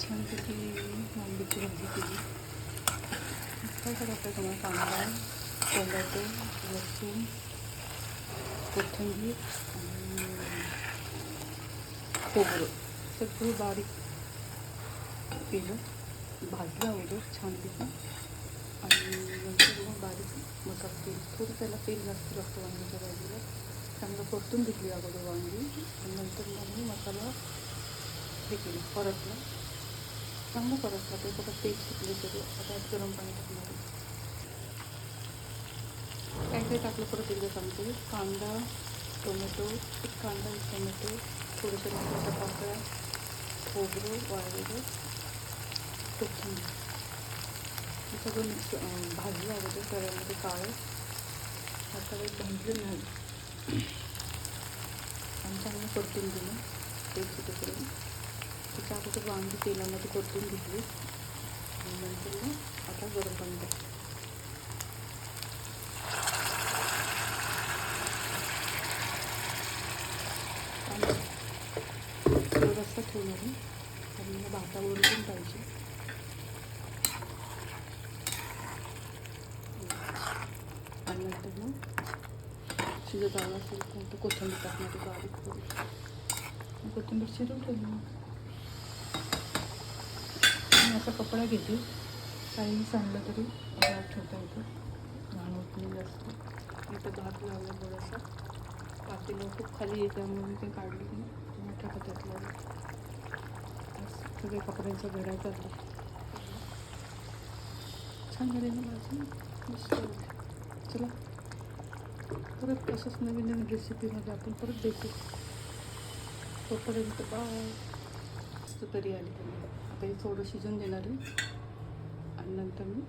छानपैकी वांग्याची भाजी केली. काय करायचं तुम्हाला कांदा, टोमॅटो, लसूण, कोथिंबीर आणि खोबरं सगळं बारीक केलं, भाजलं अगोदर छानपैकी आणि नंतर मग बारीक मसाला केली. थोडं त्याला तेल जास्त लागतं वांग्याच्या भाजीला. चांगलं परतून घेतली अगोदर वांगी आणि नंतर मग मी मसाला हे केलं, परतला. चांगलं परतला ते बघा, तेल सुटले सगळं. आता गरम पाणी टाकणार आहे. काय काय टाकलं परत एकदा सांगते. कांदा, टोमॅटो, एक कांदा, एक टोमॅटो, थोडंसं लसणाच्या पाकळ्या, खोबरं वाळलेलं, कोथिंबीर हे सगळं मिक्स भाजलं अगोदर तव्यामध्ये काळं. आता काही भाजलं नाही आणि चांगलं परतून दिलं तेल सुटेपर्यंत. त्याच्या अगोदर वांगी तेलामध्ये परतून घेतली आणि नंतर मग आता गरम पाणी टाकलं. रस्सा ठेवणार आहे आणि मला भातावर पण पाहिजे. आणि नंतर मग शिजत आला असेल तर कोथिंबीर टाकणार आहे बारीक करून. कोथिंबीर शिरून ठेवली. मी असा कपडा घेते, काही सांगलं तरी ठेवता येतं, घाण होत नाही जास्त. इथं भात लावला थोडासा, पातेलं खूप खाली आहे त्यामुळे मी ते काढली नाही. मोठ्या पत्यातलं सगळे कपड्यांचा घड्या चालली. छान झाले ना भाजी, मस्त झाली. चला परत असंच नवीन नवीन रेसिपीमध्ये आपण परत भेटू. तोपर्यंत बाय. मस्त तरी आली तुम्ही. आता हे थोडं शिजून देणार आहे आणि नंतर मी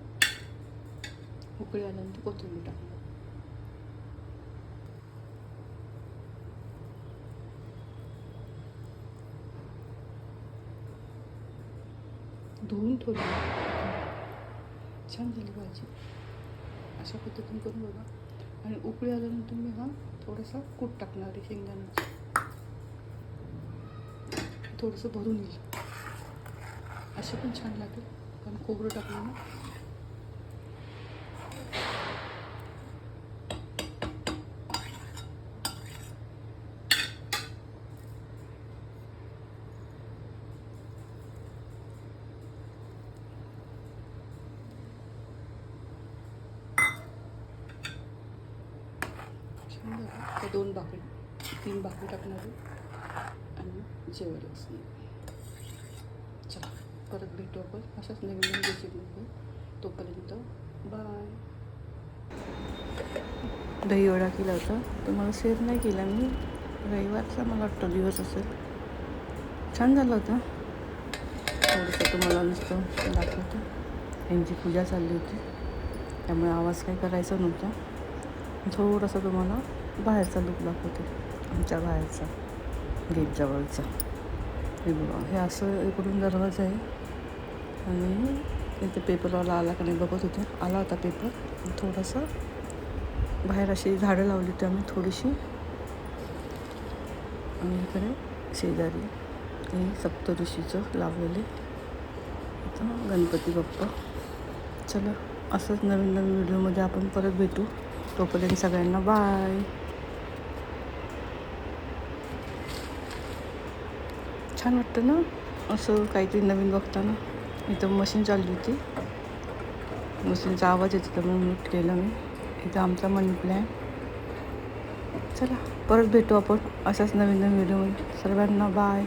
उकळी आल्यानंतर कोथिंबीर टाकणार. धुवून ठेवली. छान झाली भाजी. अशा पद्धतीने करून बघा. आणि उकळी आल्यानंतर मी हा थोडासा कूट टाकणार आहे शेंगदाण्याचं. थोडंसं भरून येईल, असे पण छान लागेल कारण खोबरं टाकलं ना. छान झालं. त्या 2 भाकरी 3 भाकरी टाकणार आहे आणि जेवायला असणार. चला परत भेटू आपण अशाच नवीन नवीन रेसिपीमध्ये. तोपर्यंत बाय. दही वडा केला होता, तुम्हाला शेअर नाही केला मी. रविवारचा मला वाटतं दिवस असेल. छान झालं होतं. थोडंसं तुम्हाला नुसतं दाखवतं. यांची पूजा चालली होती त्यामुळे आवाज काही करायचा नव्हता. थोडंसं तुम्हाला बाहेरचा लुक दाखवते, आमच्या बाहेरचा गेटजवळचा. हे बघा, हे असं इकडून दरवाजा आहे आणि इथे पेपरवाला आला का नाही बघत होते. आला होता पेपर. थोडंसं बाहेर अशी झाडं लावली होती आम्ही थोडीशी. आणि इकडे शेजारी हे सप्तऋषीचं लावलेले. इथं गणपती बाप्पा. चला असंच नवीन नवीन व्हिडिओमध्ये आपण परत भेटू. तोपर्यंत सगळ्यांना बाय. छान वाटतं ना असं काहीतरी नवीन बघताना. इथं मशीन चालली होती, मशीनचा आवाज येत होता म्हणून म्यूट केलं मी. इथं आमचा मनी प्लॅन्ट. चला परत भेटू आपण अशाच नवीन नवीन व्हिडिओमध्ये. सर्वांना बाय.